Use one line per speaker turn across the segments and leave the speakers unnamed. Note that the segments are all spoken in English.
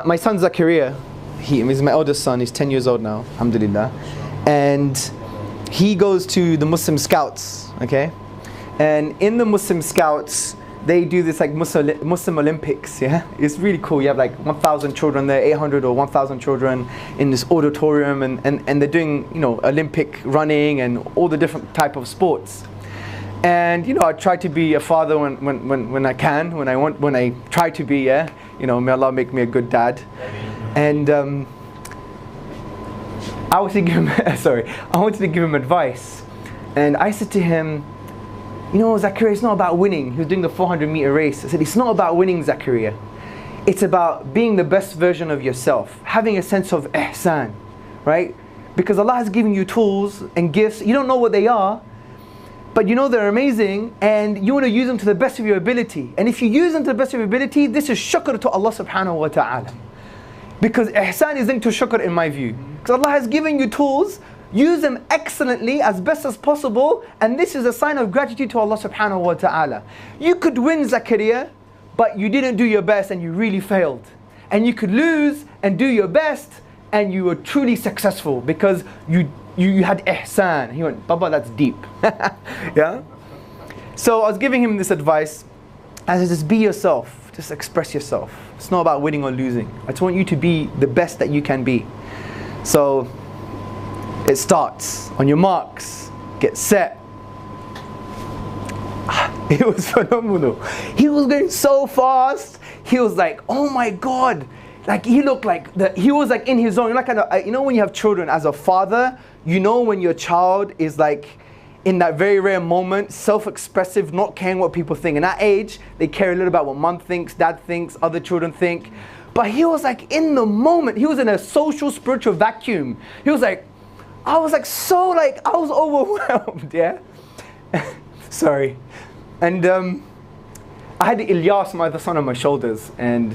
my son Zakaria, he's my eldest son, he's 10 years old now, alhamdulillah. And he goes to the Muslim Scouts, okay? And in the Muslim Scouts, they do this like Muslim Olympics, yeah? It's really cool. You have like 1,000 children there, 800 or 1,000 children in this auditorium, and they're doing, you know, Olympic running and all the different type of sports. And, you know, I try to be a father when I can, when I try to be, yeah? You know, may Allah make me a good dad. And I wanted to give him advice. And I said to him, you know, Zakaria, it's not about winning. He was doing the 400-meter race. I said, it's not about winning, Zakaria. It's about being the best version of yourself, having a sense of ihsan, right? Because Allah has given you tools and gifts. You don't know what they are, but you know they're amazing, and you want to use them to the best of your ability. And if you use them to the best of your ability, this is shukr to Allah subhanahu wa ta'ala. Because ihsan is linked to shukr in my view. Because Allah has given you tools, use them excellently as best as possible, and this is a sign of gratitude to Allah subhanahu wa ta'ala. You could win, Zakaria, but you didn't do your best and you really failed. And you could lose and do your best and you were truly successful because you had ihsan. He went, Baba, that's deep. Yeah? So I was giving him this advice. I said, just be yourself, just express yourself. It's not about winning or losing. I just want you to be the best that you can be. So it starts on your marks, get set. It was phenomenal. He was going so fast. He was like, oh my God. Like he looked like, he was like in his zone. Like, you know when you have children as a father, you know when your child is like in that very rare moment, self-expressive, not caring what people think. In that age, they care a little about what mom thinks, dad thinks, other children think. But he was like in the moment. He was in a social, spiritual vacuum. He was like, I was like so like, I was overwhelmed, yeah? Sorry. And I had Ilyas, my other son, on my shoulders, and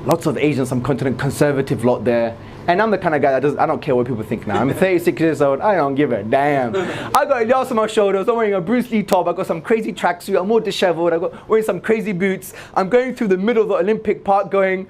lots of Asian subcontinent conservative lot there. And I'm the kind of guy that I don't care what people think now. I'm 36 years old, I don't give a damn. I got Ilyas on my shoulders, I'm wearing a Bruce Lee top, I got some crazy tracksuit, I'm all disheveled, I got wearing some crazy boots. I'm going through the middle of the Olympic Park going,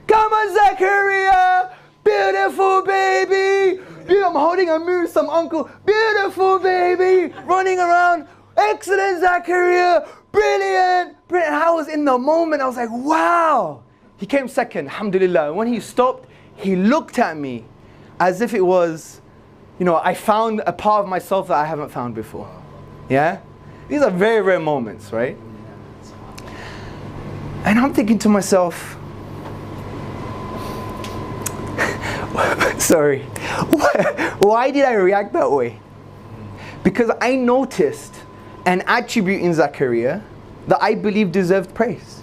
come on Zakaria, beautiful baby. I'm holding a moose, some uncle, beautiful baby, running around, excellent Zakaria, brilliant. I was in the moment, I was like, wow. He came second, alhamdulillah. When he stopped, he looked at me as if it was, you know, I found a part of myself that I haven't found before. Yeah? These are very rare moments, right? And I'm thinking to myself, sorry, why did I react that way? Because I noticed an attribute in Zakaria that I believe deserved praise.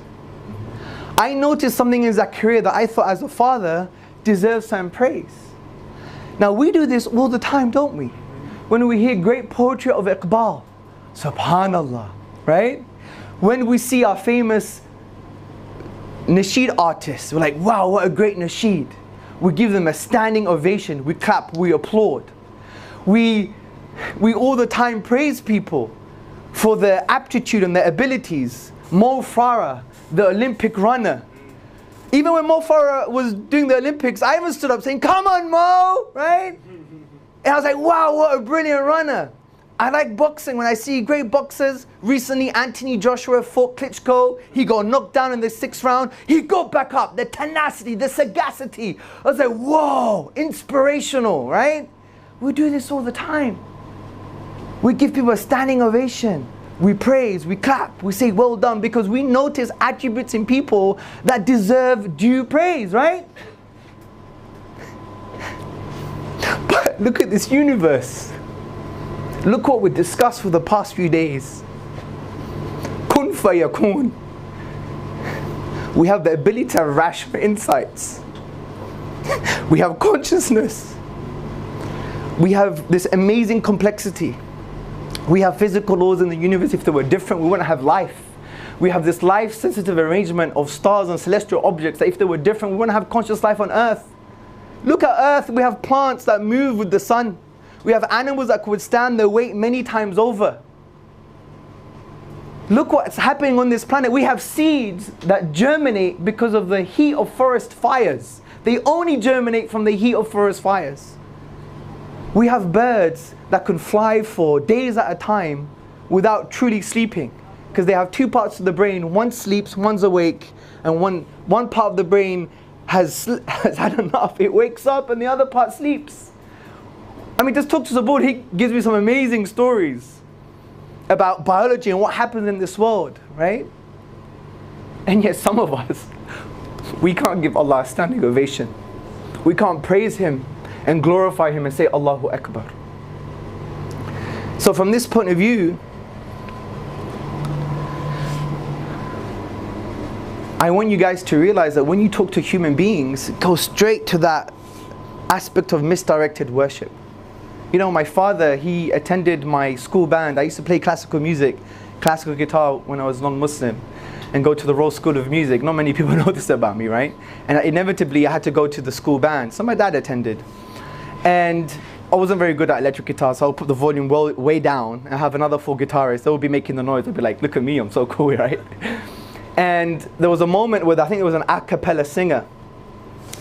I noticed something in Zakaria that I thought as a father deserves some praise. Now we do this all the time, don't we? When we hear great poetry of Iqbal, subhanallah, right? When we see our famous nasheed artists, we're like, wow, what a great nasheed. We give them a standing ovation, we clap, we applaud. We all the time praise people for their aptitude and their abilities. Mo Farah, the Olympic runner. Even when Mo Farah was doing the Olympics, I even stood up saying, come on Mo, right? And I was like, wow, what a brilliant runner. I like boxing. When I see great boxers, recently Anthony Joshua fought Klitschko. He got knocked down in the 6th round. He got back up. The tenacity, the sagacity. I was like, whoa, inspirational, right? We do this all the time. We give people a standing ovation. We praise, we clap, we say well done because we notice attributes in people that deserve due praise, right? But look at this universe. Look what we discussed for the past few days. Kun fayakun. We have the ability to have rational insights. We have consciousness. We have this amazing complexity. We have physical laws in the universe. If they were different, we wouldn't have life. We have this life-sensitive arrangement of stars and celestial objects that if they were different, we wouldn't have conscious life on Earth. Look at Earth. We have plants that move with the sun. We have animals that could withstand their weight many times over. Look what's happening on this planet. We have seeds that germinate because of the heat of forest fires. They only germinate from the heat of forest fires. We have birds that can fly for days at a time without truly sleeping, because they have two parts of the brain. One sleeps, one's awake, and one part of the brain has had enough. It wakes up and the other part sleeps. I mean, just talk to Zabur, he gives me some amazing stories about biology and what happens in this world, right? And yet some of us, we can't give Allah a standing ovation. We can't praise Him and glorify Him and say Allahu Akbar. So from this point of view, I want you guys to realize that when you talk to human beings, go straight to that aspect of misdirected worship. You know, my father, he attended my school band. I used to play classical music, classical guitar when I was non-Muslim, and go to the Royal School of Music. Not many people know this about me, right? And inevitably I had to go to the school band. So my dad attended. And I wasn't very good at electric guitar, so I'll put the volume way down and have another 4 guitarists. They would be making the noise. They'd be like, look at me, I'm so cool, right? And there was a moment where I think it was an a cappella singer,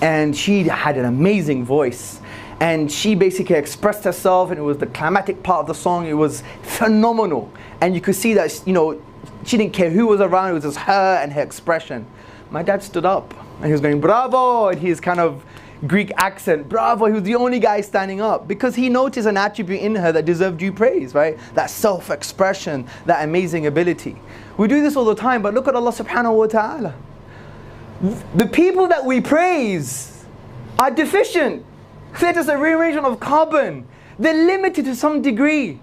and she had an amazing voice. And she basically expressed herself, and it was the climatic part of the song. It was phenomenal. And you could see that, you know, she didn't care who was around, it was just her and her expression. My dad stood up and he was going, bravo, in his kind of Greek accent, bravo. He was the only guy standing up because he noticed an attribute in her that deserved due praise, right? That self-expression, that amazing ability. We do this all the time, but look at Allah subhanahu wa ta'ala. The people that we praise are deficient. They're just a rearrangement of carbon. They're limited to some degree.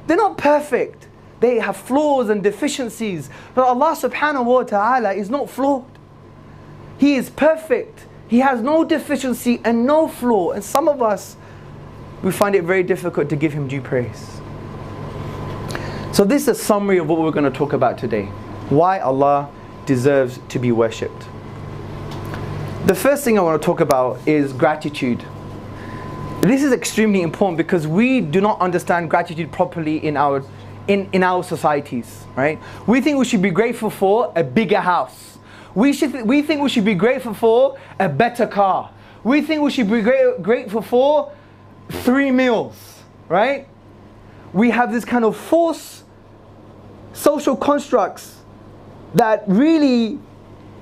They're not perfect. They have flaws and deficiencies. But Allah subhanahu wa ta'ala is not flawed. He is perfect. He has no deficiency and no flaw. And some of us, we find it very difficult to give Him due praise. So this is a summary of what we're going to talk about today. Why Allah deserves to be worshipped. The first thing I want to talk about is gratitude. This is extremely important because we do not understand gratitude properly in our societies, right? We think we should be grateful for a bigger house. We think we should be grateful for a better car. We think we should be grateful for 3 meals, right? We have this kind of false social constructs that really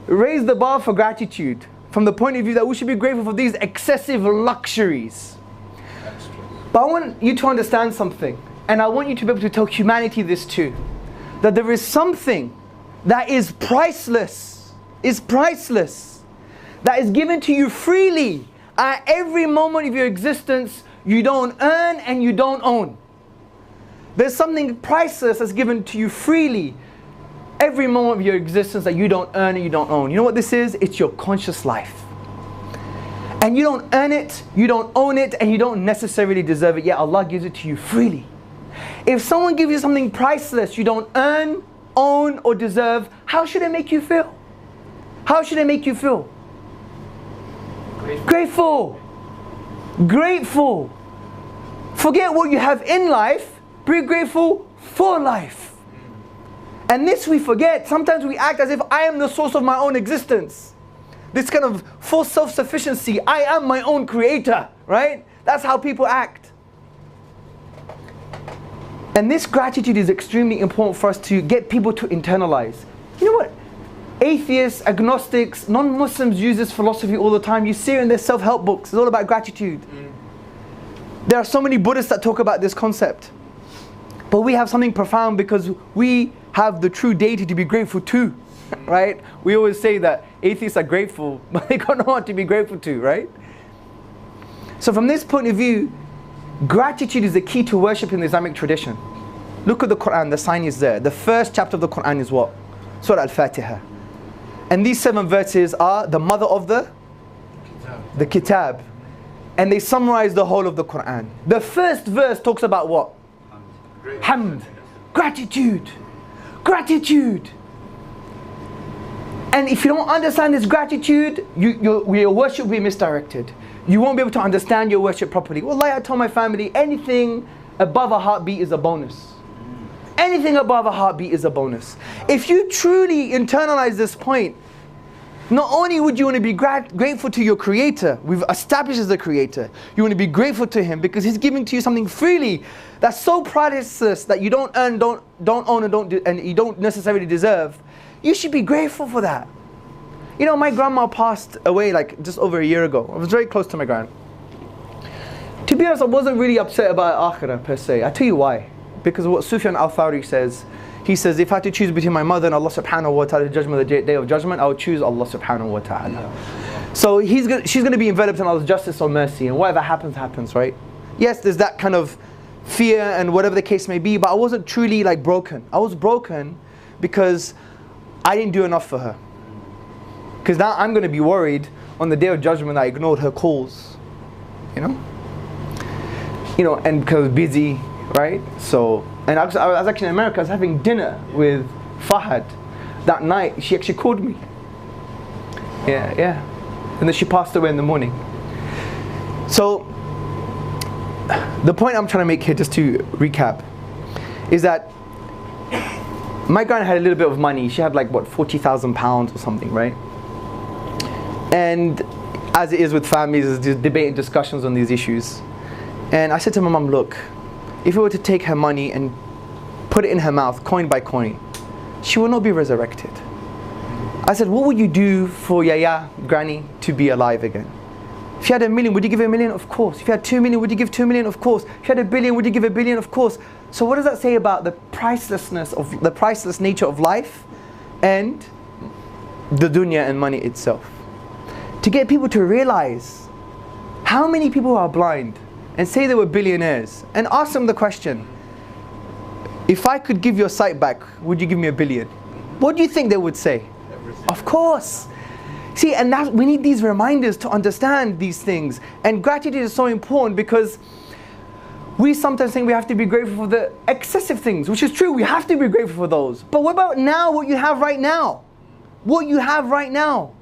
raise the bar for gratitude from the point of view that we should be grateful for these excessive luxuries. But I want you to understand something, and I want you to be able to tell humanity this too, that there is something that is priceless, that is given to you freely at every moment of your existence. You don't earn and you don't own. There's something priceless that's given to you freely every moment of your existence that you don't earn and you don't own. You know what this is? It's your conscious life. And you don't earn it, you don't own it, and you don't necessarily deserve it, yet Allah gives it to you freely. If someone gives you something priceless you don't earn, own, or deserve, how should it make you feel? How should it make you feel? Grateful. Grateful. Forget what you have in life, be grateful for life. And this we forget. Sometimes we act as if I am the source of my own existence. This kind of false self-sufficiency. I am my own creator, right? That's how people act. And this gratitude is extremely important for us to get people to internalize. You know what? Atheists, agnostics, non-Muslims use this philosophy all the time. You see it in their self-help books. It's all about gratitude. There are so many Buddhists that talk about this concept. But we have something profound because we have the true deity to be grateful to, right? We always say that atheists are grateful, but they don't know what to be grateful to, right? So from this point of view, gratitude is the key to worship in the Islamic tradition. Look at the Quran, the sign is there. The first chapter of the Quran is what? Surah Al-Fatiha. And these 7 verses are the mother of the Kitab. And they summarize the whole of the Quran. The first verse talks about what? Hamd. Gratitude. Gratitude. And if you don't understand this gratitude, your worship will be misdirected. You won't be able to understand your worship properly. Wallahi, I told my family, anything above a heartbeat is a bonus. Anything above a heartbeat is a bonus. If you truly internalize this point, not only would you want to be grateful to your Creator, we've established as the Creator, you want to be grateful to Him because He's giving to you something freely that's so priceless that you don't earn, don't own, and you don't necessarily deserve. You should be grateful for that. You know, my grandma passed away like just over a year ago. I was very close to my grand. To be honest, I wasn't really upset about Akhirah per se. I tell you why. Because of what Sufyan al-Thawri says. He says, if I had to choose between my mother and Allah subhanahu wa ta'ala, the judgment of the day of judgment, I would choose Allah subhanahu wa ta'ala. So she's going to be enveloped in Allah's justice or mercy, and whatever happens, happens, right? Yes, there's that kind of fear and whatever the case may be, but I wasn't truly like broken. I was broken because I didn't do enough for her. Because now I'm going to be worried on the day of judgment that I ignored her calls. You know, and because I was busy, right? So, and I was actually in America. I was having dinner with Fahad that night. She actually called me. Yeah. And then she passed away in the morning. So, the point I'm trying to make here, just to recap, is that my grand had a little bit of money. She had like, what, £40,000 or something, right? And as it is with families, there's debate and discussions on these issues. And I said to my mum, look, if we were to take her money and put it in her mouth, coin by coin, she will not be resurrected. I said, what would you do for Yaya, Granny, to be alive again? If you had $1 million, would you give her $1 million? Of course. If you had 2 million, would you give 2 million? Of course. If you had $1 billion, would you give $1 billion? Of course. So what does that say about the priceless nature of life and the dunya and money itself? To get people to realize how many people are blind and say they were billionaires, and ask them the question, if I could give your sight back, would you give me $1 billion? What do you think they would say? Everything. Of course. See, and we need these reminders to understand these things. And gratitude is so important because we sometimes think we have to be grateful for the excessive things, which is true, we have to be grateful for those. But what about now, what you have right now? What you have right now.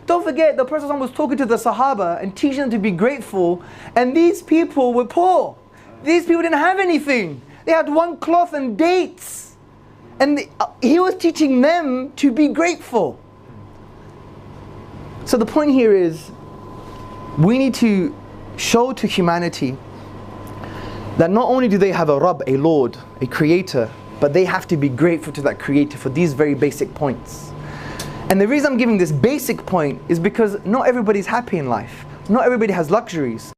Don't forget, the Prophet was talking to the Sahaba and teaching them to be grateful, and these people were poor. These people didn't have anything. They had one cloth and dates. And he was teaching them to be grateful. So the point here is, we need to show to humanity that not only do they have a Rabb, a Lord, a Creator, but they have to be grateful to that Creator for these very basic points. And the reason I'm giving this basic point is because not everybody's happy in life. Not everybody has luxuries.